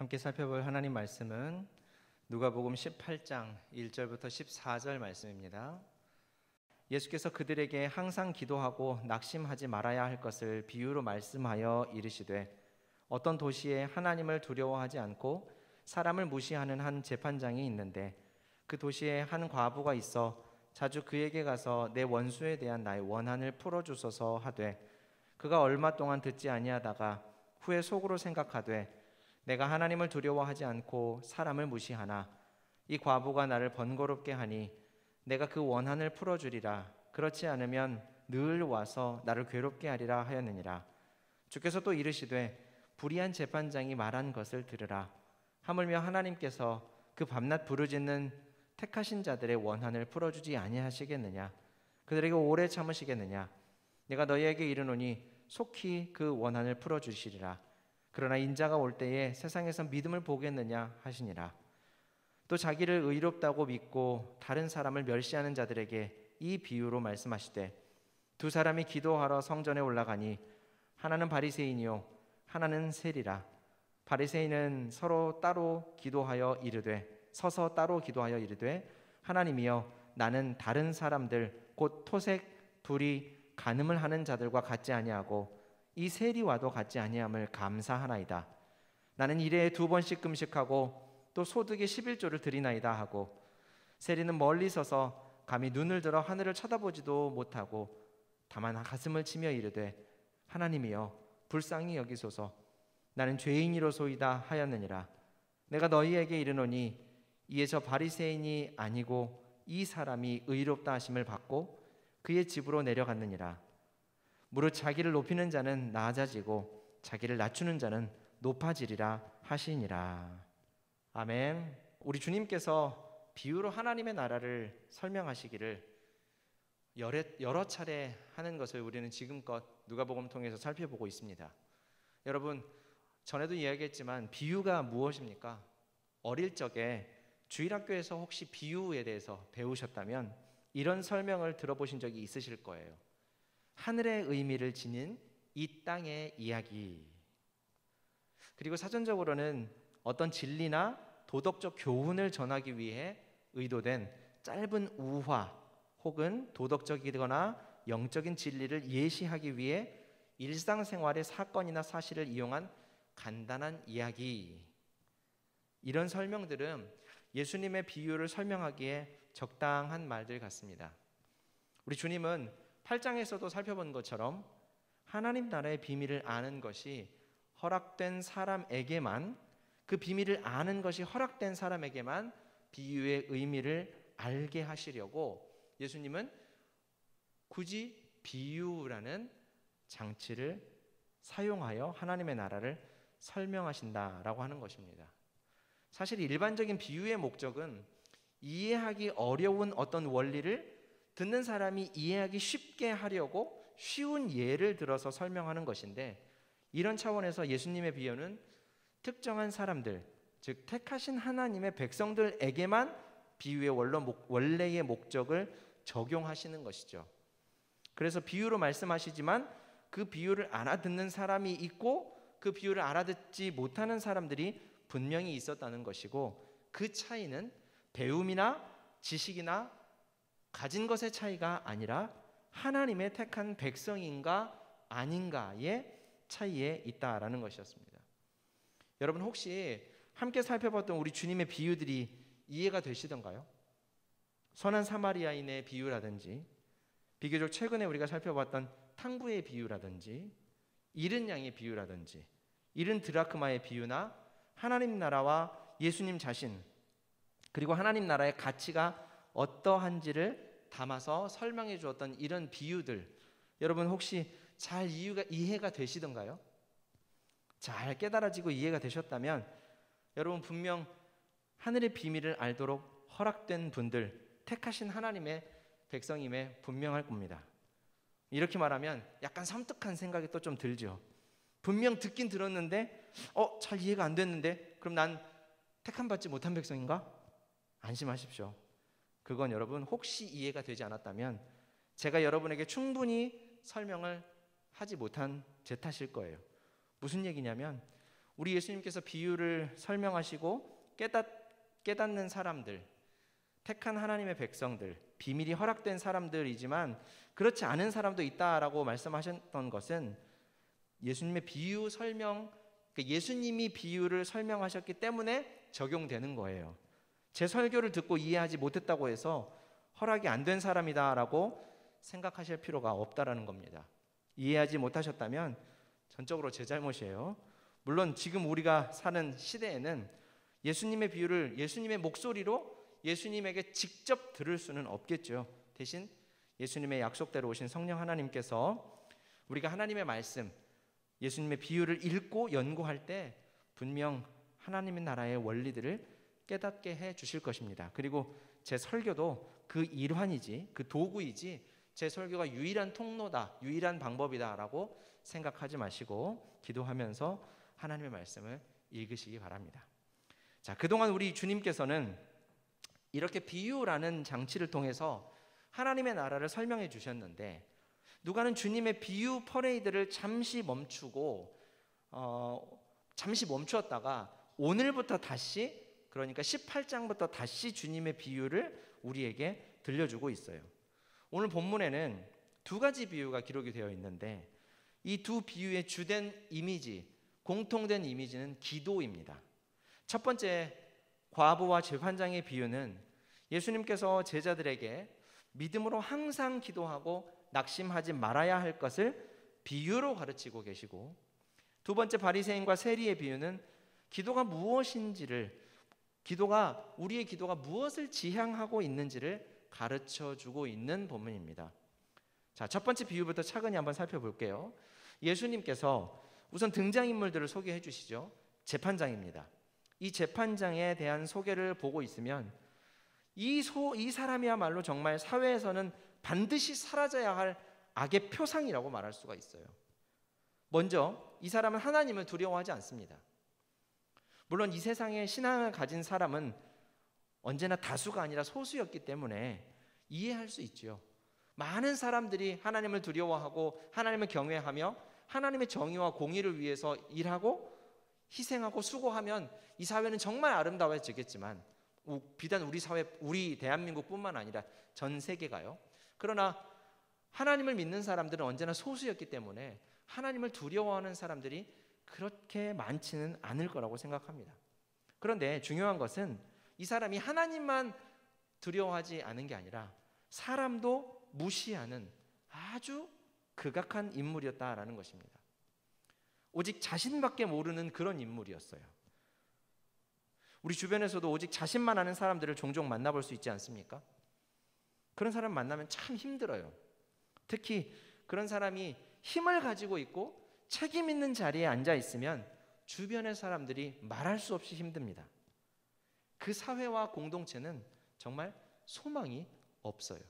함께 살펴볼 하나님 말씀은 누가복음 18장 1절부터 14절 말씀입니다. 예수께서 그들에게 항상 기도하고 낙심하지 말아야 할 것을 비유로 말씀하여 이르시되, 어떤 도시에 하나님을 두려워하지 않고 사람을 무시하는 한 재판장이 있는데, 그 도시에 한 과부가 있어 자주 그에게 가서 내 원수에 대한 나의 원한을 풀어주소서 하되, 그가 얼마 동안 듣지 아니하다가 후에 속으로 생각하되, 내가 하나님을 두려워하지 않고 사람을 무시하나 이 과부가 나를 번거롭게 하니 내가 그 원한을 풀어주리라. 그렇지 않으면 늘 와서 나를 괴롭게 하리라 하였느니라. 주께서 또 이르시되, 불의한 재판장이 말한 것을 들으라. 하물며 하나님께서 그 밤낮 부르짖는 택하신 자들의 원한을 풀어주지 아니하시겠느냐? 그들에게 오래 참으시겠느냐? 내가 너희에게 이르노니 속히 그 원한을 풀어주시리라. 그러나 인자가 올 때에 세상에서 믿음을 보겠느냐 하시니라. 또 자기를 의롭다고 믿고 다른 사람을 멸시하는 자들에게 이 비유로 말씀하시되, 두 사람이 기도하러 성전에 올라가니 하나는 바리새인이요 하나는 세리라. 바리새인은 서서 따로 기도하여 이르되, 하나님이여, 나는 다른 사람들 곧 토색, 불의, 간음을 하는 자들과 같지 아니하고 이 세리와도 같지 아니함을 감사하나이다. 나는 일에 2번씩 금식하고 또 소득의 11조를 드리나이다 하고, 세리는 멀리 서서 감히 눈을 들어 하늘을 쳐다보지도 못하고 다만 가슴을 치며 이르되, 하나님이여, 불쌍히 여기소서. 나는 죄인이로소이다 하였느니라. 내가 너희에게 이르노니 이에 저 바리새인이 아니고 이 사람이 의롭다 하심을 받고 그의 집으로 내려갔느니라. 무릇 자기를 높이는 자는 낮아지고 자기를 낮추는 자는 높아지리라 하시니라. 아멘. 우리 주님께서 비유로 하나님의 나라를 설명하시기를 여러 차례 하는 것을 우리는 지금껏 누가복음 통해서 살펴보고 있습니다. 여러분, 전에도 이야기했지만 비유가 무엇입니까? 어릴 적에 주일학교에서 혹시 비유에 대해서 배우셨다면 이런 설명을 들어보신 적이 있으실 거예요. 하늘의 의미를 지닌 이 땅의 이야기. 그리고 사전적으로는 어떤 진리나 도덕적 교훈을 전하기 위해 의도된 짧은 우화 혹은 도덕적이거나 영적인 진리를 예시하기 위해 일상생활의 사건이나 사실을 이용한 간단한 이야기. 이런 설명들은 예수님의 비유를 설명하기에 적당한 말들 같습니다. 우리 주님은 8장에서도 살펴본 것처럼 하나님 나라의 비밀을 아는 것이 허락된 사람에게만, 그 비밀을 아는 것이 허락된 사람에게만 비유의 의미를 알게 하시려고 예수님은 굳이 비유라는 장치를 사용하여 하나님의 나라를 설명하신다라고 하는 것입니다. 사실 일반적인 비유의 목적은 이해하기 어려운 어떤 원리를 듣는 사람이 이해하기 쉽게 하려고 쉬운 예를 들어서 설명하는 것인데, 이런 차원에서 예수님의 비유는 특정한 사람들, 즉 택하신 하나님의 백성들에게만 비유의 원래의 목적을 적용하시는 것이죠. 그래서 비유로 말씀하시지만 그 비유를 알아듣는 사람이 있고 그 비유를 알아듣지 못하는 사람들이 분명히 있었다는 것이고, 그 차이는 배움이나 지식이나 가진 것의 차이가 아니라 하나님의 택한 백성인가 아닌가의 차이에 있다라는 것이었습니다. 여러분, 혹시 함께 살펴봤던 우리 주님의 비유들이 이해가 되시던가요? 선한 사마리아인의 비유라든지, 비교적 최근에 우리가 살펴봤던 탕부의 비유라든지, 잃은 양의 비유라든지, 잃은 드라크마의 비유나 하나님 나라와 예수님 자신, 그리고 하나님 나라의 가치가 어떠한지를 담아서 설명해 주었던 이런 비유들, 여러분 혹시 잘 이해가 되시던가요? 잘 깨달아지고 이해가 되셨다면 여러분 분명 하늘의 비밀을 알도록 허락된 분들, 택하신 하나님의 백성임에 분명할 겁니다. 이렇게 말하면 약간 섬뜩한 생각이 또 좀 들죠. 분명 듣긴 들었는데 잘 이해가 안 됐는데 그럼 난 택함받지 못한 백성인가? 안심하십시오. 그건 여러분 혹시 이해가 되지 않았다면 제가 여러분에게 충분히 설명을 하지 못한 제 탓일 거예요. 무슨 얘기냐면 우리 예수님께서 비유를 설명하시고 깨닫는 사람들, 택한 하나님의 백성들, 비밀이 허락된 사람들이지만 그렇지 않은 사람도 있다라고 말씀하셨던 것은 예수님의 비유 설명, 예수님이 비유를 설명하셨기 때문에 적용되는 거예요. 제 설교를 듣고 이해하지 못했다고 해서 허락이 안 된 사람이다라고 생각하실 필요가 없다라는 겁니다. 이해하지 못하셨다면 전적으로 제 잘못이에요. 물론 지금 우리가 사는 시대에는 예수님의 비유를 예수님의 목소리로 예수님에게 직접 들을 수는 없겠죠. 대신 예수님의 약속대로 오신 성령 하나님께서 우리가 하나님의 말씀, 예수님의 비유를 읽고 연구할 때 분명 하나님의 나라의 원리들을 깨닫게 해 주실 것입니다. 그리고 제 설교도 그 일환이지, 그 도구이지 제 설교가 유일한 통로다, 유일한 방법이다라고 생각하지 마시고 기도하면서 하나님의 말씀을 읽으시기 바랍니다. 자, 그동안 우리 주님께서는 이렇게 비유라는 장치를 통해서 하나님의 나라를 설명해 주셨는데, 누가는 주님의 비유 퍼레이드를 잠시 멈추었다가 오늘부터 다시, 그러니까 18장부터 다시 주님의 비유를 우리에게 들려주고 있어요. 오늘 본문에는 두 가지 비유가 기록이 되어 있는데 이 두 비유의 주된 이미지, 공통된 이미지는 기도입니다. 첫 번째 과부와 재판장의 비유는 예수님께서 제자들에게 믿음으로 항상 기도하고 낙심하지 말아야 할 것을 비유로 가르치고 계시고, 두 번째 바리새인과 세리의 비유는 우리의 기도가 무엇을 지향하고 있는지를 가르쳐 주고 있는 본문입니다. 자, 첫 번째 비유부터 차근히 한번 살펴볼게요. 예수님께서 우선 등장인물들을 소개해 주시죠. 재판장입니다. 이 재판장에 대한 소개를 보고 있으면 이 사람이야말로 정말 사회에서는 반드시 사라져야 할 악의 표상이라고 말할 수가 있어요. 먼저 이 사람은 하나님을 두려워하지 않습니다. 물론 이 세상에 신앙을 가진 사람은 언제나 다수가 아니라 소수였기 때문에 이해할 수 있죠. 많은 사람들이 하나님을 두려워하고 하나님을 경외하며 하나님의 정의와 공의를 위해서 일하고 희생하고 수고하면 이 사회는 정말 아름다워지겠지만, 비단 우리 사회, 우리 대한민국뿐만 아니라 전 세계가요. 그러나 하나님을 믿는 사람들은 언제나 소수였기 때문에 하나님을 두려워하는 사람들이 그렇게 많지는 않을 거라고 생각합니다. 그런데 중요한 것은 이 사람이 하나님만 두려워하지 않은 게 아니라 사람도 무시하는 아주 극악한 인물이었다라는 것입니다. 오직 자신밖에 모르는 그런 인물이었어요. 우리 주변에서도 오직 자신만 아는 사람들을 종종 만나볼 수 있지 않습니까? 그런 사람 만나면 참 힘들어요. 특히 그런 사람이 힘을 가지고 있고 책임 있는 자리에 앉아 있으면 주변의 사람들이 말할 수 없이 힘듭니다. 그 사회와 공동체는 정말 소망이 없어요.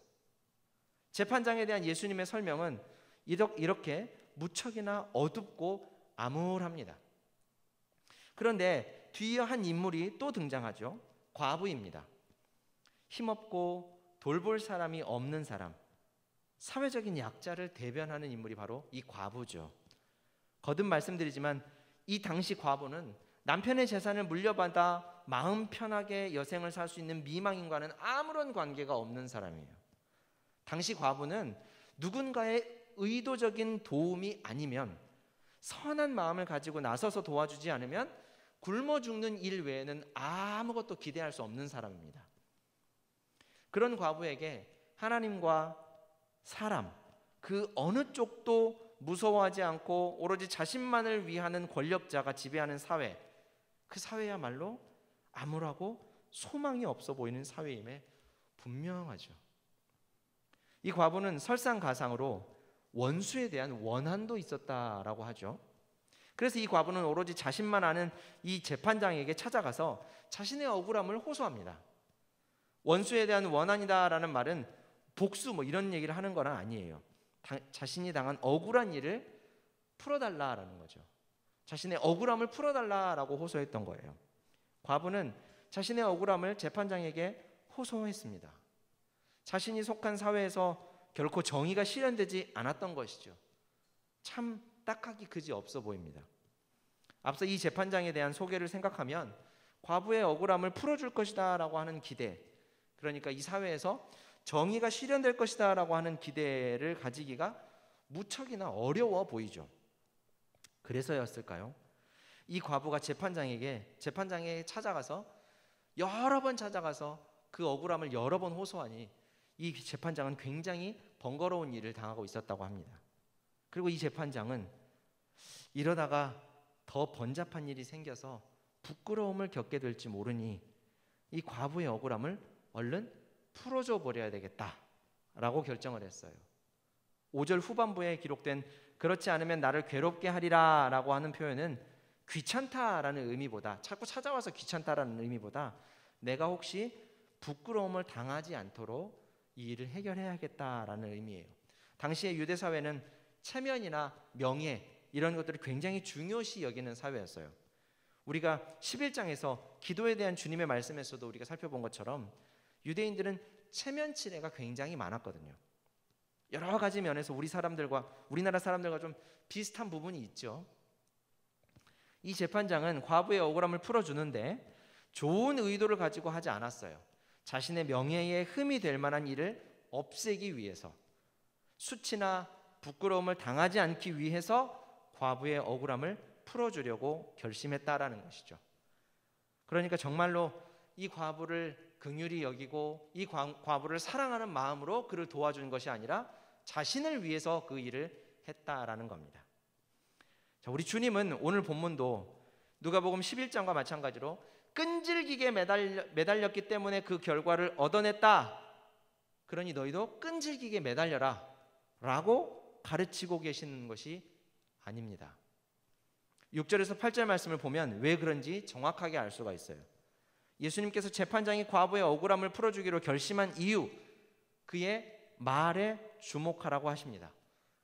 재판장에 대한 예수님의 설명은 이렇게 무척이나 어둡고 암울합니다. 그런데 뒤에 한 인물이 또 등장하죠. 과부입니다. 힘없고 돌볼 사람이 없는 사람, 사회적인 약자를 대변하는 인물이 바로 이 과부죠. 거듭 말씀드리지만 이 당시 과부는 남편의 재산을 물려받아 마음 편하게 여생을 살 수 있는 미망인과는 아무런 관계가 없는 사람이에요. 당시 과부는 누군가의 의도적인 도움이 아니면, 선한 마음을 가지고 나서서 도와주지 않으면 굶어 죽는 일 외에는 아무것도 기대할 수 없는 사람입니다. 그런 과부에게 하나님과 사람, 그 어느 쪽도 무서워하지 않고 오로지 자신만을 위하는 권력자가 지배하는 사회, 그 사회야말로 암울하고 소망이 없어 보이는 사회임에 분명하죠. 이 과부는 설상가상으로 원수에 대한 원한도 있었다라고 하죠. 그래서 이 과부는 오로지 자신만 아는 이 재판장에게 찾아가서 자신의 억울함을 호소합니다. 원수에 대한 원한이다라는 말은 복수 이런 얘기를 하는 건 아니에요. 자신이 당한 억울한 일을 풀어달라라는 거죠. 자신의 억울함을 풀어달라라고 호소했던 거예요. 과부는 자신의 억울함을 재판장에게 호소했습니다. 자신이 속한 사회에서 결코 정의가 실현되지 않았던 것이죠. 참 딱하기 그지 없어 보입니다. 앞서 이 재판장에 대한 소개를 생각하면 과부의 억울함을 풀어줄 것이다 라고 하는 기대, 그러니까 이 사회에서 정의가 실현될 것이다 라고 하는 기대를 가지기가 무척이나 어려워 보이죠. 그래서였을까요? 이 과부가 재판장에 찾아가서 여러 번 찾아가서 그 억울함을 여러 번 호소하니 이 재판장은 굉장히 번거로운 일을 당하고 있었다고 합니다. 그리고 이 재판장은 이러다가 더 번잡한 일이 생겨서 부끄러움을 겪게 될지 모르니 이 과부의 억울함을 얼른 풀어줘 버려야 되겠다라고 결정을 했어요. 5절 후반부에 기록된 그렇지 않으면 나를 괴롭게 하리라 라고 하는 표현은 귀찮다라는 의미보다, 자꾸 찾아와서 귀찮다라는 의미보다 내가 혹시 부끄러움을 당하지 않도록 이 일을 해결해야겠다라는 의미예요. 당시의 유대 사회는 체면이나 명예 이런 것들을 굉장히 중요시 여기는 사회였어요. 우리가 11장에서 기도에 대한 주님의 말씀에서도 우리가 살펴본 것처럼 유대인들은 체면 치레가 굉장히 많았거든요. 여러 가지 면에서 우리나라 사람들과 좀 비슷한 부분이 있죠. 이 재판장은 과부의 억울함을 풀어주는데 좋은 의도를 가지고 하지 않았어요. 자신의 명예에 흠이 될 만한 일을 없애기 위해서, 수치나 부끄러움을 당하지 않기 위해서 과부의 억울함을 풀어주려고 결심했다라는 것이죠. 그러니까 정말로 이 과부를 긍휼히 여기고 이 과부를 사랑하는 마음으로 그를 도와준 것이 아니라 자신을 위해서 그 일을 했다라는 겁니다. 자, 우리 주님은 오늘 본문도 누가복음 11장과 마찬가지로 끈질기게 매달렸기 때문에 그 결과를 얻어냈다. 그러니 너희도 끈질기게 매달려라 라고 가르치고 계시는 것이 아닙니다. 6절에서 8절 말씀을 보면 왜 그런지 정확하게 알 수가 있어요. 예수님께서 재판장이 과부의 억울함을 풀어주기로 결심한 이유, 그의 말에 주목하라고 하십니다.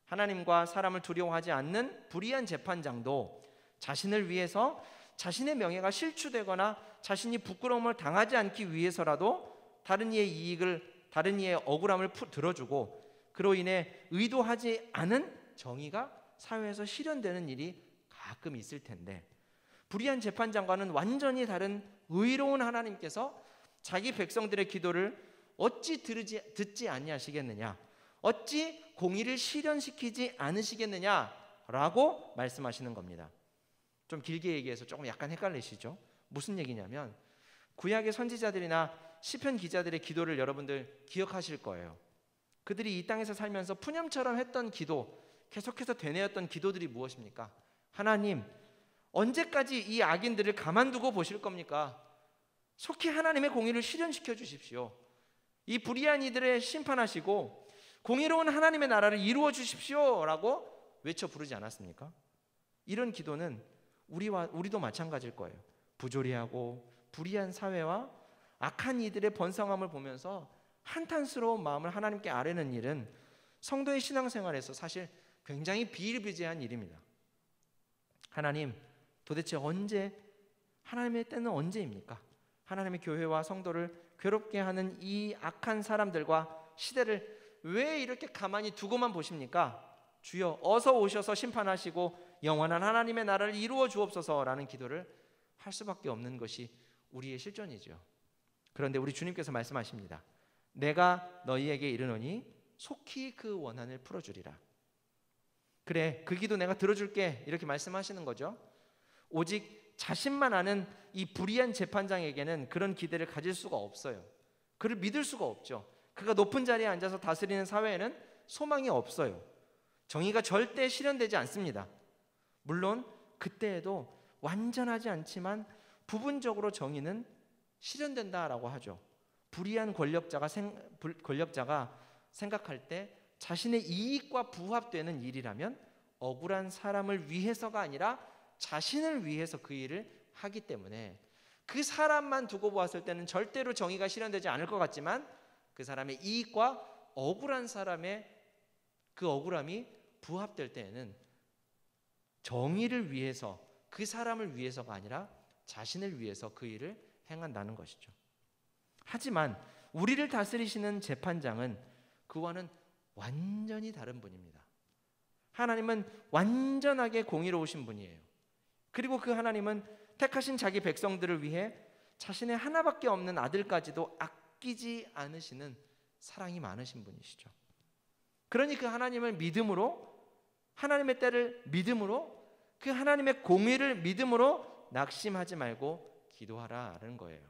하나님과 사람을 두려워하지 않는 불의한 재판장도 자신을 위해서 자신의 명예가 실추되거나 자신이 부끄러움을 당하지 않기 위해서라도 다른 이의 억울함을 들어주고 그로 인해 의도하지 않은 정의가 사회에서 실현되는 일이 가끔 있을 텐데, 불의한 재판장과는 완전히 다른 의로운 하나님께서 자기 백성들의 기도를 어찌 듣지 아니하시겠느냐, 어찌 공의를 실현시키지 않으시겠느냐라고 말씀하시는 겁니다. 좀 길게 얘기해서 조금 약간 헷갈리시죠? 무슨 얘기냐면 구약의 선지자들이나 시편 기자들의 기도를 여러분들 기억하실 거예요. 그들이 이 땅에서 살면서 푸념처럼 했던 기도, 계속해서 되뇌었던 기도들이 무엇입니까? 하나님, 언제까지 이 악인들을 가만두고 보실 겁니까? 속히 하나님의 공의를 실현시켜 주십시오. 이 불의한 이들을 심판하시고 공의로운 하나님의 나라를 이루어 주십시오 라고 외쳐 부르지 않았습니까? 이런 기도는 우리도 마찬가지일 거예요. 부조리하고 불의한 사회와 악한 이들의 번성함을 보면서 한탄스러운 마음을 하나님께 아뢰는 일은 성도의 신앙생활에서 사실 굉장히 비일비재한 일입니다. 하나님, 도대체 하나님의 때는 언제입니까? 하나님의 교회와 성도를 괴롭게 하는 이 악한 사람들과 시대를 왜 이렇게 가만히 두고만 보십니까? 주여, 어서 오셔서 심판하시고 영원한 하나님의 나라를 이루어 주옵소서라는 기도를 할 수밖에 없는 것이 우리의 실존이죠. 그런데 우리 주님께서 말씀하십니다. 내가 너희에게 이르노니 속히 그 원한을 풀어주리라. 그래, 그 기도 내가 들어줄게, 이렇게 말씀하시는 거죠. 오직 자신만 아는 이 불의한 재판장에게는 그런 기대를 가질 수가 없어요. 그를 믿을 수가 없죠. 그가 높은 자리에 앉아서 다스리는 사회에는 소망이 없어요. 정의가 절대 실현되지 않습니다. 물론 그때에도 완전하지 않지만 부분적으로 정의는 실현된다라고 하죠. 불의한 권력자가 생각할 때 자신의 이익과 부합되는 일이라면 억울한 사람을 위해서가 아니라 자신을 위해서 그 일을 하기 때문에 그 사람만 두고 보았을 때는 절대로 정의가 실현되지 않을 것 같지만 그 사람의 이익과 억울한 사람의 그 억울함이 부합될 때에는 정의를 위해서, 그 사람을 위해서가 아니라 자신을 위해서 그 일을 행한다는 것이죠. 하지만 우리를 다스리시는 재판장은 그와는 완전히 다른 분입니다. 하나님은 완전하게 공의로우신 분이에요. 그리고 그 하나님은 택하신 자기 백성들을 위해 자신의 하나밖에 없는 아들까지도 아끼지 않으시는 사랑이 많으신 분이시죠. 그러니 그 하나님을 믿음으로, 하나님의 때를 믿음으로, 그 하나님의 공의를 믿음으로 낙심하지 말고 기도하라는 거예요.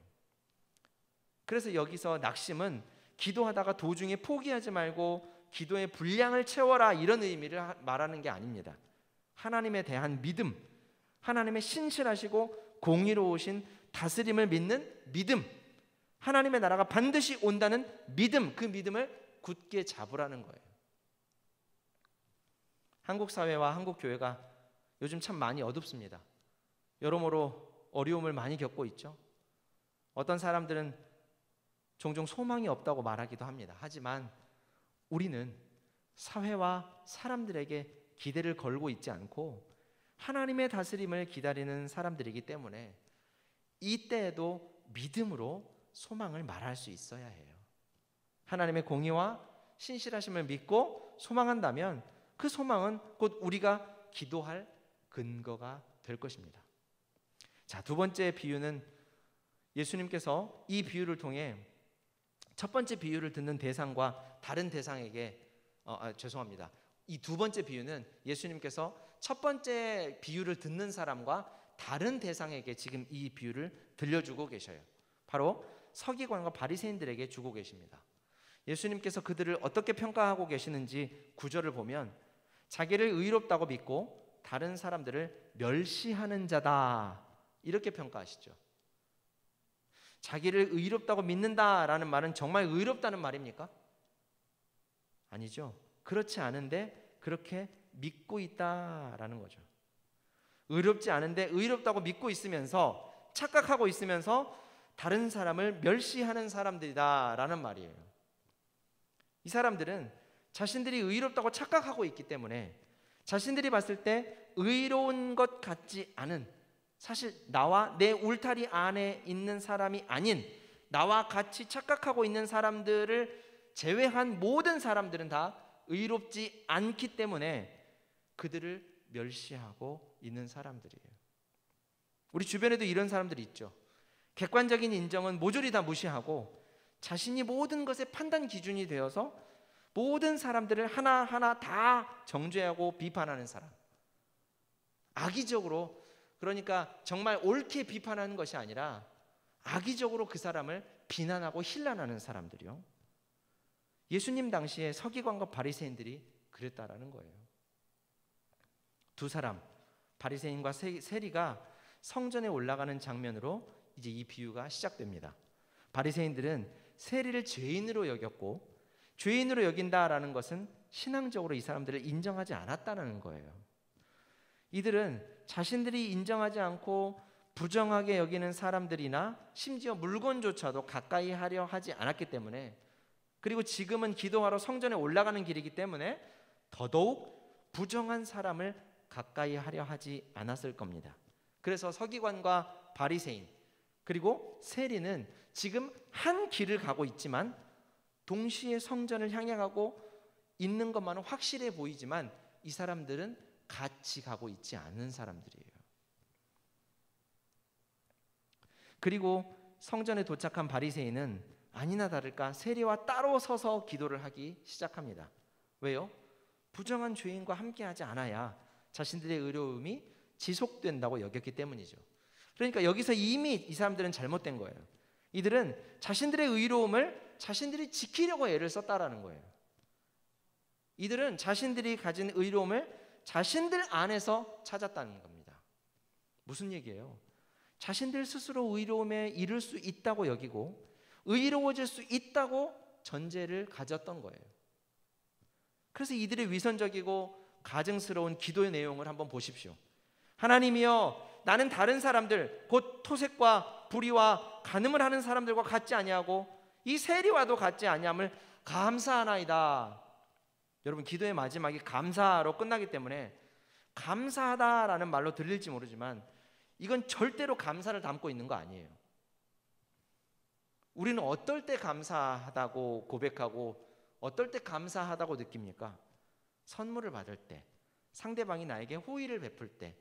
그래서 여기서 낙심은 기도하다가 도중에 포기하지 말고 기도의 분량을 채워라 이런 의미를 말하는 게 아닙니다. 하나님에 대한 믿음, 하나님의 신실하시고 공의로우신 다스림을 믿는 믿음, 하나님의 나라가 반드시 온다는 믿음, 그 믿음을 굳게 잡으라는 거예요. 한국 사회와 한국 교회가 요즘 참 많이 어둡습니다. 여러모로 어려움을 많이 겪고 있죠. 어떤 사람들은 종종 소망이 없다고 말하기도 합니다. 하지만 우리는 사회와 사람들에게 기대를 걸고 있지 않고 하나님의 다스림을 기다리는 사람들이기 때문에 이때에도 믿음으로 소망을 말할 수 있어야 해요. 하나님의 공의와 신실하심을 믿고 소망한다면 그 소망은 곧 우리가 기도할 근거가 될 것입니다. 자, 두 번째 비유는 예수님께서 이 비유를 통해 첫 번째 비유를 듣는 대상과 다른 대상에게 죄송합니다. 이 두 번째 비유는 예수님께서 첫 번째 비유를 듣는 사람과 다른 대상에게 지금 이 비유를 들려주고 계셔요. 바로 서기관과 바리새인들에게 주고 계십니다. 예수님께서 그들을 어떻게 평가하고 계시는지 구절을 보면 자기를 의롭다고 믿고 다른 사람들을 멸시하는 자다 이렇게 평가하시죠. 자기를 의롭다고 믿는다라는 말은 정말 의롭다는 말입니까? 아니죠. 그렇지 않은데 그렇게 믿고 있다라는 거죠. 의롭지 않은데 의롭다고 믿고 있으면서 착각하고 있으면서 다른 사람을 멸시하는 사람들이다라는 말이에요. 이 사람들은 자신들이 의롭다고 착각하고 있기 때문에 자신들이 봤을 때 의로운 것 같지 않은, 사실 나와 내 울타리 안에 있는 사람이 아닌 나와 같이 착각하고 있는 사람들을 제외한 모든 사람들은 다 의롭지 않기 때문에 그들을 멸시하고 있는 사람들이에요. 우리 주변에도 이런 사람들이 있죠. 객관적인 인정은 모조리 다 무시하고 자신이 모든 것의 판단 기준이 되어서 모든 사람들을 하나하나 다 정죄하고 비판하는 사람. 악의적으로, 그러니까 정말 옳게 비판하는 것이 아니라 악의적으로 그 사람을 비난하고 힐난하는 사람들이요. 예수님 당시에 서기관과 바리새인들이 그랬다라는 거예요. 두 사람, 바리새인과 세리가 성전에 올라가는 장면으로 이제 이 비유가 시작됩니다. 바리새인들은 세리를 죄인으로 여겼고, 죄인으로 여긴다라는 것은 신앙적으로 이 사람들을 인정하지 않았다는 거예요. 이들은 자신들이 인정하지 않고 부정하게 여기는 사람들이나 심지어 물건조차도 가까이 하려 하지 않았기 때문에, 그리고 지금은 기도하러 성전에 올라가는 길이기 때문에 더더욱 부정한 사람을 가까이 하려 하지 않았을 겁니다. 그래서 서기관과 바리새인 그리고 세리는 지금 한 길을 가고 있지만 동시에 성전을 향해 가고 있는 것만은 확실해 보이지만 이 사람들은 같이 가고 있지 않은 사람들이에요. 그리고 성전에 도착한 바리새인은 아니나 다를까 세리와 따로 서서 기도를 하기 시작합니다. 왜요? 부정한 죄인과 함께하지 않아야 자신들의 의로움이 지속된다고 여겼기 때문이죠. 그러니까 여기서 이미 이 사람들은 잘못된 거예요. 이들은 자신들의 의로움을 자신들이 지키려고 애를 썼다라는 거예요. 이들은 자신들이 가진 의로움을 자신들 안에서 찾았다는 겁니다. 무슨 얘기예요? 자신들 스스로 의로움에 이를 수 있다고 여기고 의로워질 수 있다고 전제를 가졌던 거예요. 그래서 이들의 위선적이고 가증스러운 기도의 내용을 한번 보십시오. 하나님이여, 나는 다른 사람들 곧 토색과 불의와 간음을 하는 사람들과 같지 아니하고 이 세리와도 같지 아니함을 감사하나이다. 여러분, 기도의 마지막이 감사로 끝나기 때문에 감사하다라는 말로 들릴지 모르지만 이건 절대로 감사를 담고 있는 거 아니에요. 우리는 어떨 때 감사하다고 고백하고 어떨 때 감사하다고 느낍니까? 선물을 받을 때, 상대방이 나에게 호의를 베풀 때,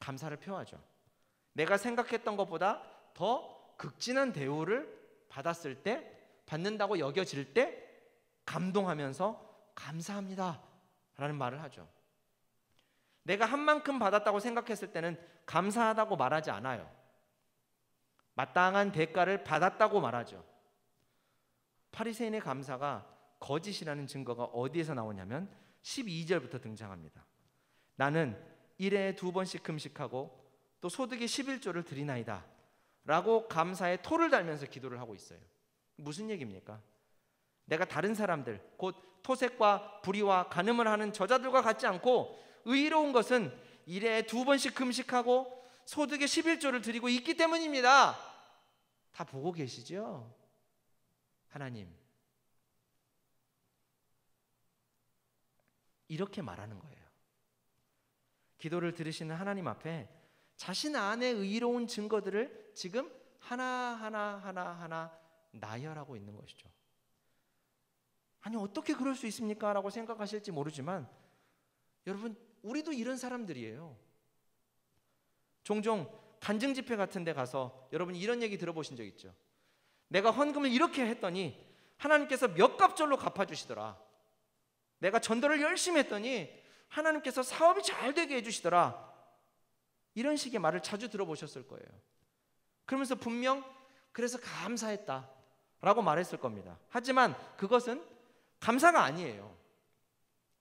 감사를 표하죠. 내가 생각했던 것보다 더 극진한 대우를 받았을 때, 받는다고 여겨질 때 감동하면서 감사합니다 라는 말을 하죠. 내가 한 만큼 받았다고 생각했을 때는 감사하다고 말하지 않아요. 마땅한 대가를 받았다고 말하죠. 바리새인의 감사가 거짓이라는 증거가 어디에서 나오냐면 12절부터 등장합니다. 나는 일에 2번씩 금식하고 또 소득의 11조를 드리나이다 라고 감사의 토를 달면서 기도를 하고 있어요. 무슨 얘기입니까? 내가 다른 사람들, 곧 토색과 불의와 간음을 하는 저자들과 같지 않고 의로운 것은 일에 2번씩 금식하고 소득의 11조를 드리고 있기 때문입니다. 다 보고 계시죠? 하나님, 이렇게 말하는 거예요. 기도를 들으시는 하나님 앞에 자신 안에 의로운 증거들을 지금 하나하나 나열하고 있는 것이죠. 아니 어떻게 그럴 수 있습니까? 라고 생각하실지 모르지만 여러분, 우리도 이런 사람들이에요. 종종 간증 집회 같은 데 가서 여러분 이런 얘기 들어보신 적 있죠? 내가 헌금을 이렇게 했더니 하나님께서 몇 갑절로 갚아주시더라. 내가 전도를 열심히 했더니 하나님께서 사업이 잘 되게 해주시더라. 이런 식의 말을 자주 들어보셨을 거예요. 그러면서 분명 그래서 감사했다 라고 말했을 겁니다. 하지만 그것은 감사가 아니에요.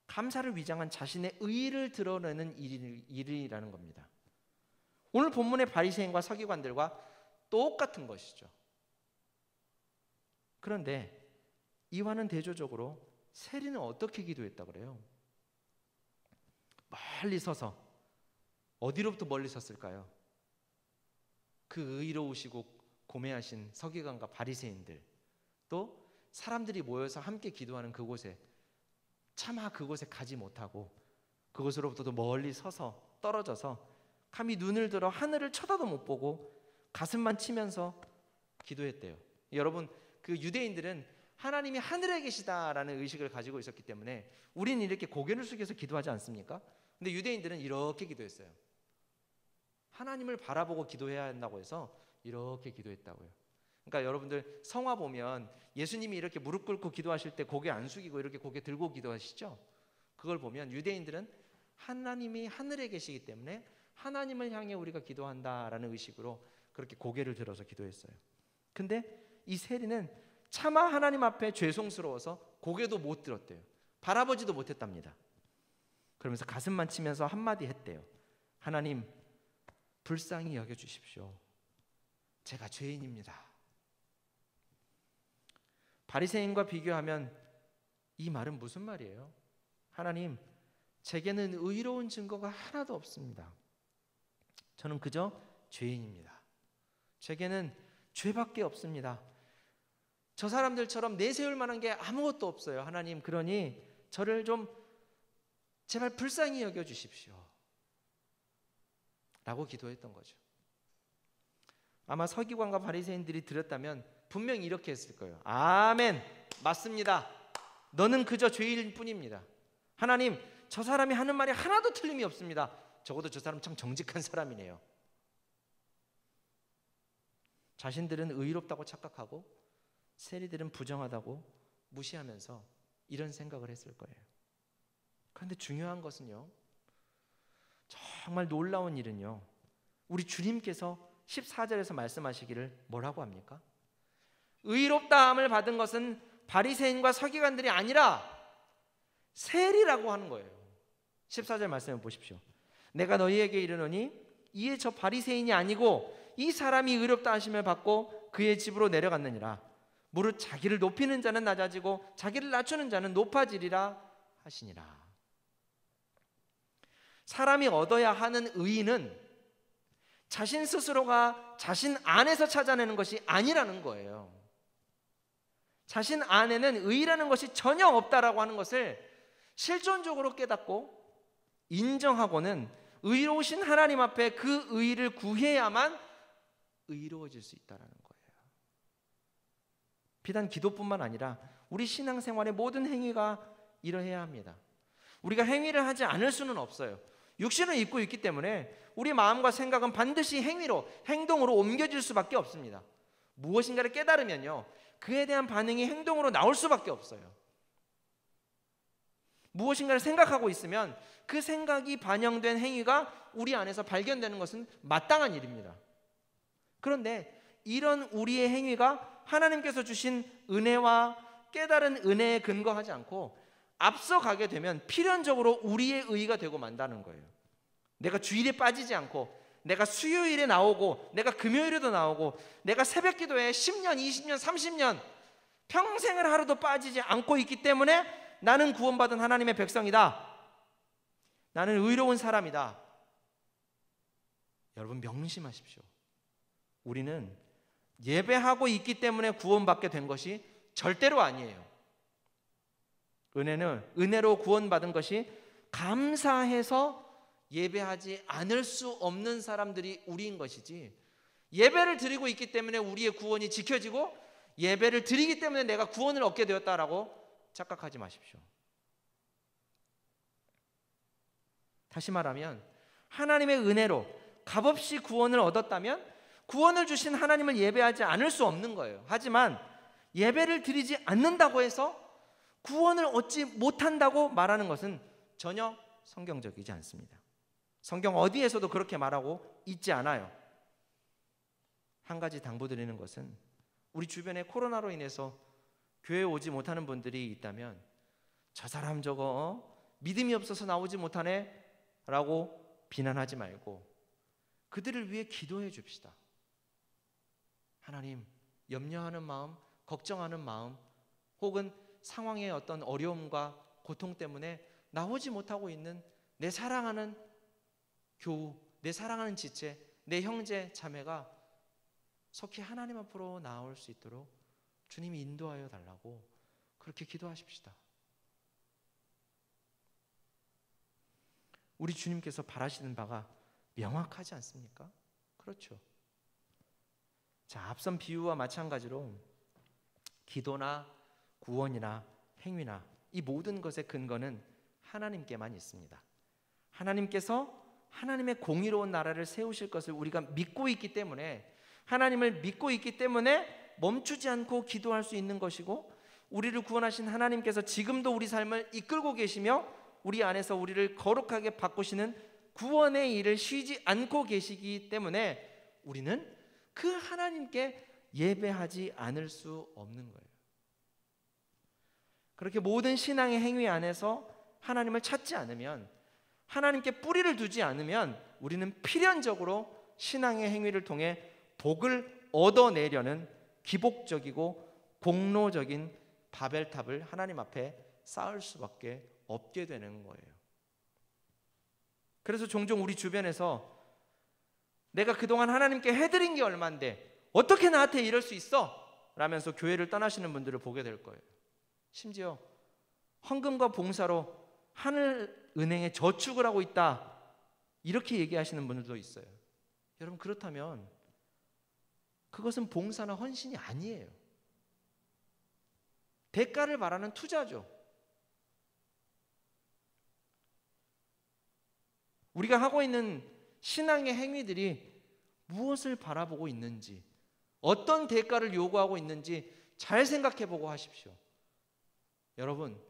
감사를 위장한 자신의 의의를 드러내는 일이라는 겁니다. 오늘 본문의 바리새인과 서기관들과 똑같은 것이죠. 그런데 이와는 대조적으로 세리는 어떻게 기도했다 그래요? 멀리 서서, 어디로부터 멀리 섰을까요? 그 의로우시고 고매하신 서기관과 바리새인들, 또 사람들이 모여서 함께 기도하는 그곳에, 차마 그곳에 가지 못하고 그곳으로부터도 멀리 서서 떨어져서 감히 눈을 들어 하늘을 쳐다도 못 보고 가슴만 치면서 기도했대요. 여러분, 그 유대인들은 하나님이 하늘에 계시다라는 의식을 가지고 있었기 때문에 우리는 이렇게 고개를 숙여서 기도하지 않습니까? 근데 유대인들은 이렇게 기도했어요. 하나님을 바라보고 기도해야 한다고 해서 이렇게 기도했다고요. 그러니까 여러분들 성화 보면 예수님이 이렇게 무릎 꿇고 기도하실 때 고개 안 숙이고 이렇게 고개 들고 기도하시죠? 그걸 보면 유대인들은 하나님이 하늘에 계시기 때문에 하나님을 향해 우리가 기도한다라는 의식으로 그렇게 고개를 들어서 기도했어요. 근데 이 세리는 차마 하나님 앞에 죄송스러워서 고개도 못 들었대요. 바라보지도 못했답니다. 그러면서 가슴만 치면서 한마디 했대요. 하나님, 불쌍히 여겨주십시오. 제가 죄인입니다. 바리새인과 비교하면 이 말은 무슨 말이에요? 하나님, 제게는 의로운 증거가 하나도 없습니다. 저는 그저 죄인입니다. 제게는 죄밖에 없습니다. 저 사람들처럼 내세울 만한 게 아무것도 없어요. 하나님, 그러니 저를 좀 제발 불쌍히 여겨주십시오 라고 기도했던 거죠. 아마 서기관과 바리새인들이 들었다면 분명히 이렇게 했을 거예요. 아멘, 맞습니다. 너는 그저 죄인일 뿐입니다. 하나님, 저 사람이 하는 말이 하나도 틀림이 없습니다. 적어도 저 사람 참 정직한 사람이네요. 자신들은 의롭다고 착각하고 세리들은 부정하다고 무시하면서 이런 생각을 했을 거예요. 그런데 중요한 것은요, 정말 놀라운 일은요, 우리 주님께서 14절에서 말씀하시기를 뭐라고 합니까? 의롭다함을 받은 것은 바리새인과 서기관들이 아니라 세리라고 하는 거예요. 14절 말씀을 보십시오. 내가 너희에게 이르노니 이에 저 바리새인이 아니고 이 사람이 의롭다 하심을 받고 그의 집으로 내려갔느니라. 무릇 자기를 높이는 자는 낮아지고 자기를 낮추는 자는 높아지리라 하시니라. 사람이 얻어야 하는 의의는 자신 스스로가 자신 안에서 찾아내는 것이 아니라는 거예요. 자신 안에는 의의라는 것이 전혀 없다라고 하는 것을 실존적으로 깨닫고 인정하고는 의로우신 하나님 앞에 그 의의를 구해야만 의로워질 수 있다는 거예요. 비단 기도뿐만 아니라 우리 신앙생활의 모든 행위가 이러해야 합니다. 우리가 행위를 하지 않을 수는 없어요. 육신을 입고 있기 때문에 우리 마음과 생각은 반드시 행동으로 옮겨질 수밖에 없습니다. 무엇인가를 깨달으면요, 그에 대한 반응이 행동으로 나올 수밖에 없어요. 무엇인가를 생각하고 있으면 그 생각이 반영된 행위가 우리 안에서 발견되는 것은 마땅한 일입니다. 그런데 이런 우리의 행위가 하나님께서 주신 은혜와 깨달은 은혜에 근거하지 않고 앞서가게 되면 필연적으로 우리의 의의가 되고 만다는 거예요. 내가 주일에 빠지지 않고, 내가 수요일에 나오고, 내가 금요일에도 나오고, 내가 새벽 기도에 10년, 20년, 30년 평생을 하루도 빠지지 않고 있기 때문에 나는 구원받은 하나님의 백성이다, 나는 의로운 사람이다. 여러분 명심하십시오. 우리는 예배하고 있기 때문에 구원받게 된 것이 절대로 아니에요. 은혜로 구원받은 것이 감사해서 예배하지 않을 수 없는 사람들이 우리인 것이지, 예배를 드리고 있기 때문에 우리의 구원이 지켜지고 예배를 드리기 때문에 내가 구원을 얻게 되었다라고 착각하지 마십시오. 다시 말하면 하나님의 은혜로 값없이 구원을 얻었다면 구원을 주신 하나님을 예배하지 않을 수 없는 거예요. 하지만 예배를 드리지 않는다고 해서 구원을 얻지 못한다고 말하는 것은 전혀 성경적이지 않습니다. 성경 어디에서도 그렇게 말하고 있지 않아요. 한 가지 당부드리는 것은, 우리 주변에 코로나로 인해서 교회에 오지 못하는 분들이 있다면 저 사람 저거 믿음이 없어서 나오지 못하네 라고 비난하지 말고 그들을 위해 기도해 줍시다. 하나님, 염려하는 마음, 걱정하는 마음, 혹은 상황의 어떤 어려움과 고통 때문에 나오지 못하고 있는 내 사랑하는 교우, 내 사랑하는 지체, 내 형제 자매가 속히 하나님 앞으로 나올 수 있도록 주님이 인도하여 달라고 그렇게 기도하십시다. 우리 주님께서 바라시는 바가 명확하지 않습니까? 그렇죠. 자, 앞선 비유와 마찬가지로 기도나 구원이나 행위나 이 모든 것의 근거는 하나님께만 있습니다. 하나님께서 하나님의 공의로운 나라를 세우실 것을 우리가 믿고 있기 때문에, 하나님을 믿고 있기 때문에 멈추지 않고 기도할 수 있는 것이고, 우리를 구원하신 하나님께서 지금도 우리 삶을 이끌고 계시며 우리 안에서 우리를 거룩하게 바꾸시는 구원의 일을 쉬지 않고 계시기 때문에 우리는 그 하나님께 예배하지 않을 수 없는 거예요. 그렇게 모든 신앙의 행위 안에서 하나님을 찾지 않으면, 하나님께 뿌리를 두지 않으면 우리는 필연적으로 신앙의 행위를 통해 복을 얻어내려는 기복적이고 공로적인 바벨탑을 하나님 앞에 쌓을 수밖에 없게 되는 거예요. 그래서 종종 우리 주변에서 내가 그동안 하나님께 해드린 게 얼만데 어떻게 나한테 이럴 수 있어? 라면서 교회를 떠나시는 분들을 보게 될 거예요. 심지어 헌금과 봉사로 하늘은행에 저축을 하고 있다, 이렇게 얘기하시는 분들도 있어요. 여러분, 그렇다면 그것은 봉사나 헌신이 아니에요. 대가를 바라는 투자죠. 우리가 하고 있는 신앙의 행위들이 무엇을 바라보고 있는지, 어떤 대가를 요구하고 있는지 잘 생각해 보고 하십시오. 여러분,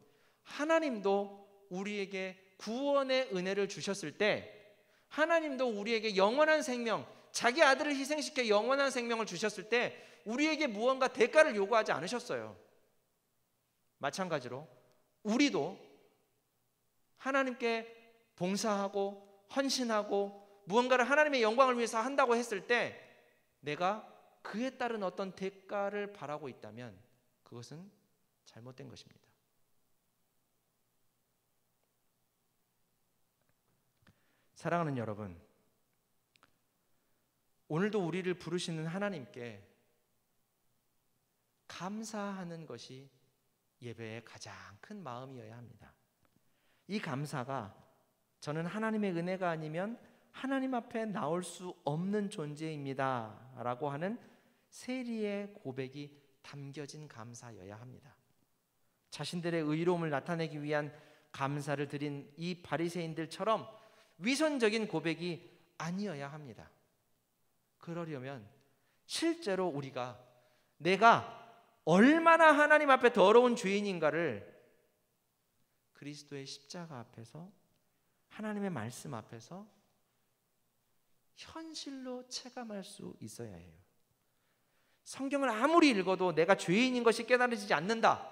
하나님도 우리에게 구원의 은혜를 주셨을 때, 하나님도 우리에게 영원한 생명, 자기 아들을 희생시켜 영원한 생명을 주셨을 때 우리에게 무언가 대가를 요구하지 않으셨어요. 마찬가지로 우리도 하나님께 봉사하고 헌신하고 무언가를 하나님의 영광을 위해서 한다고 했을 때 내가 그에 따른 어떤 대가를 바라고 있다면 그것은 잘못된 것입니다. 사랑하는 여러분, 오늘도 우리를 부르시는 하나님께 감사하는 것이 예배의 가장 큰 마음이어야 합니다. 이 감사가 저는 하나님의 은혜가 아니면 하나님 앞에 나올 수 없는 존재입니다 라고 하는 세리의 고백이 담겨진 감사여야 합니다. 자신들의 의로움을 나타내기 위한 감사를 드린 이 바리새인들처럼 위선적인 고백이 아니어야 합니다. 그러려면 실제로 우리가 내가 얼마나 하나님 앞에 더러운 죄인인가를 그리스도의 십자가 앞에서, 하나님의 말씀 앞에서 현실로 체감할 수 있어야 해요. 성경을 아무리 읽어도 내가 죄인인 것이 깨달아지지 않는다,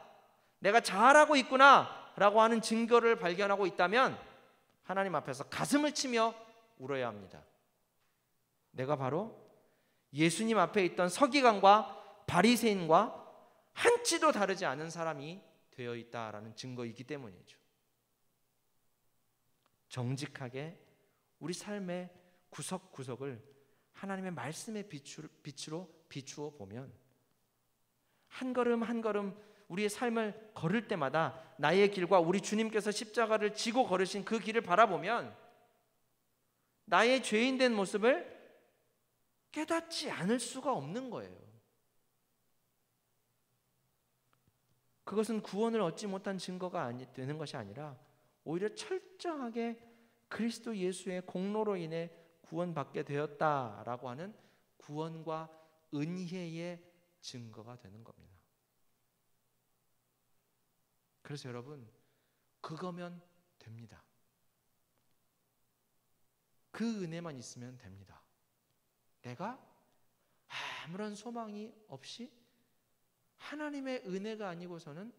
내가 잘하고 있구나 라고 하는 증거를 발견하고 있다면 하나님 앞에서 가슴을 치며 울어야 합니다. 내가 바로 예수님 앞에 있던 서기관과 바리새인과 한치도 다르지 않은 사람이 되어 있다라는 증거이기 때문이죠. 정직하게 우리 삶의 구석구석을 하나님의 말씀의 빛으로 비추어 보면 한 걸음 한 걸음 우리의 삶을 걸을 때마다 나의 길과 우리 주님께서 십자가를 지고 걸으신 그 길을 바라보면 나의 죄인된 모습을 깨닫지 않을 수가 없는 거예요. 그것은 구원을 얻지 못한 증거가 되는 것이 아니라 오히려 철저하게 그리스도 예수의 공로로 인해 구원받게 되었다라고 하는 구원과 은혜의 증거가 되는 겁니다. 그래서 여러분, 그거면 됩니다. 그 은혜만 있으면 됩니다. 내가 아무런 소망이 없이 하나님의 은혜가 아니고서는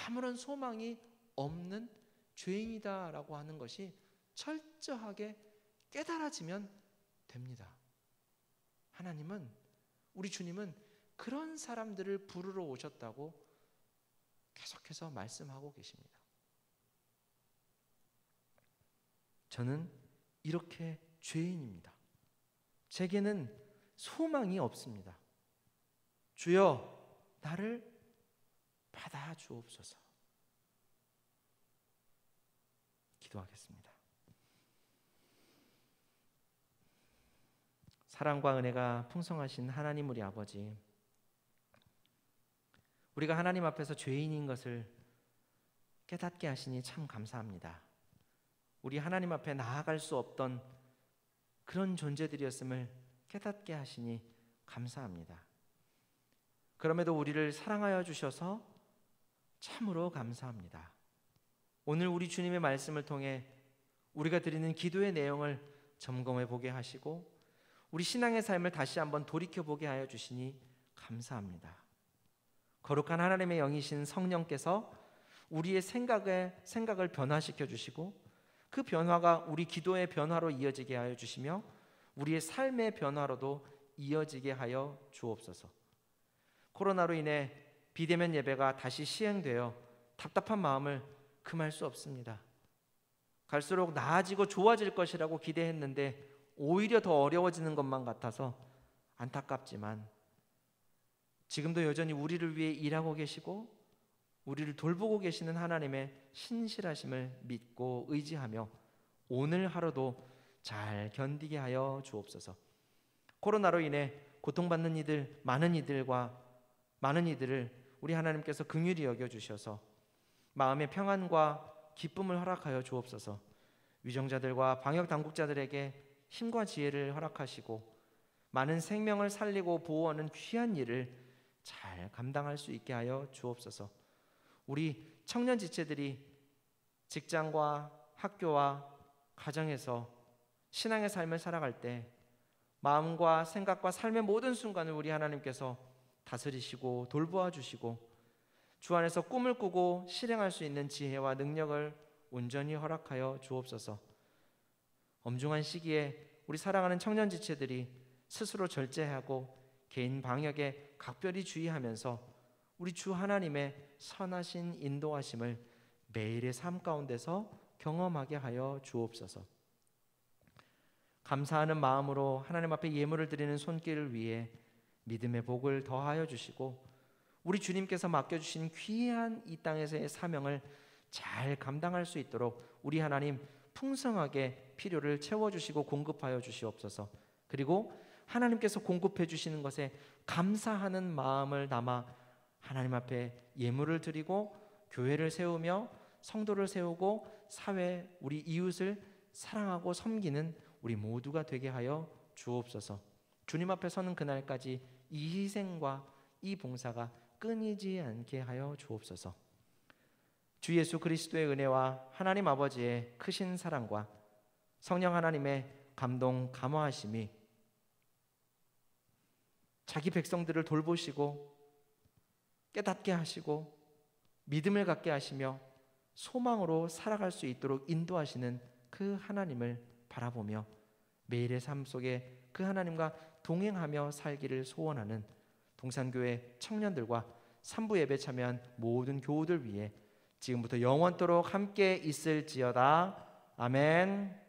아무런 소망이 없는 죄인이다라고 하는 것이 철저하게 깨달아지면 됩니다. 하나님은, 우리 주님은 그런 사람들을 부르러 오셨다고 계속해서 말씀하고 계십니다. 저는 이렇게 죄인입니다. 제게는 소망이 없습니다. 주여, 나를 받아 주옵소서. 기도하겠습니다. 사랑과 은혜가 풍성하신 하나님 우리 아버지, 우리가 하나님 앞에서 죄인인 것을 깨닫게 하시니 참 감사합니다. 우리 하나님 앞에 나아갈 수 없던 그런 존재들이었음을 깨닫게 하시니 감사합니다. 그럼에도 우리를 사랑하여 주셔서 참으로 감사합니다. 오늘 우리 주님의 말씀을 통해 우리가 드리는 기도의 내용을 점검해 보게 하시고 우리 신앙의 삶을 다시 한번 돌이켜 보게 하여 주시니 감사합니다. 거룩한 하나님의 영이신 성령께서 우리의 생각을 변화시켜 주시고 그 변화가 우리 기도의 변화로 이어지게 하여 주시며 우리의 삶의 변화로도 이어지게 하여 주옵소서. 코로나로 인해 비대면 예배가 다시 시행되어 답답한 마음을 금할 수 없습니다. 갈수록 나아지고 좋아질 것이라고 기대했는데 오히려 더 어려워지는 것만 같아서 안타깝지만 지금도 여전히 우리를 위해 일하고 계시고 우리를 돌보고 계시는 하나님의 신실하심을 믿고 의지하며 오늘 하루도 잘 견디게 하여 주옵소서. 코로나로 인해 고통받는 이들, 많은 이들을 우리 하나님께서 긍휼히 여겨주셔서 마음의 평안과 기쁨을 허락하여 주옵소서. 위정자들과 방역당국자들에게 힘과 지혜를 허락하시고 많은 생명을 살리고 보호하는 귀한 일을 잘 감당할 수 있게 하여 주옵소서. 우리 청년 지체들이 직장과 학교와 가정에서 신앙의 삶을 살아갈 때 마음과 생각과 삶의 모든 순간을 우리 하나님께서 다스리시고 돌보아 주시고 주 안에서 꿈을 꾸고 실행할 수 있는 지혜와 능력을 온전히 허락하여 주옵소서. 엄중한 시기에 우리 사랑하는 청년 지체들이 스스로 절제하고 개인 방역에 각별히 주의하면서 우리 주 하나님의 선하신 인도하심을 매일의 삶 가운데서 경험하게 하여 주옵소서. 감사하는 마음으로 하나님 앞에 예물을 드리는 손길을 위해 믿음의 복을 더하여 주시고 우리 주님께서 맡겨주신 귀한 이 땅에서의 사명을 잘 감당할 수 있도록 우리 하나님 풍성하게 필요를 채워주시고 공급하여 주시옵소서. 그리고 하나님께서 공급해 주시는 것에 감사하는 마음을 담아 하나님 앞에 예물을 드리고 교회를 세우며 성도를 세우고 사회 우리 이웃을 사랑하고 섬기는 우리 모두가 되게 하여 주옵소서. 주님 앞에 서는 그날까지 이 희생과 이 봉사가 끊이지 않게 하여 주옵소서. 주 예수 그리스도의 은혜와 하나님 아버지의 크신 사랑과 성령 하나님의 감동 감화하심이 자기 백성들을 돌보시고 깨닫게 하시고 믿음을 갖게 하시며 소망으로 살아갈 수 있도록 인도하시는 그 하나님을 바라보며 매일의 삶 속에 그 하나님과 동행하며 살기를 소원하는 동산교회 청년들과 산부 예배 참여한 모든 교우들 위해 지금부터 영원토록 함께 있을지어다. 아멘.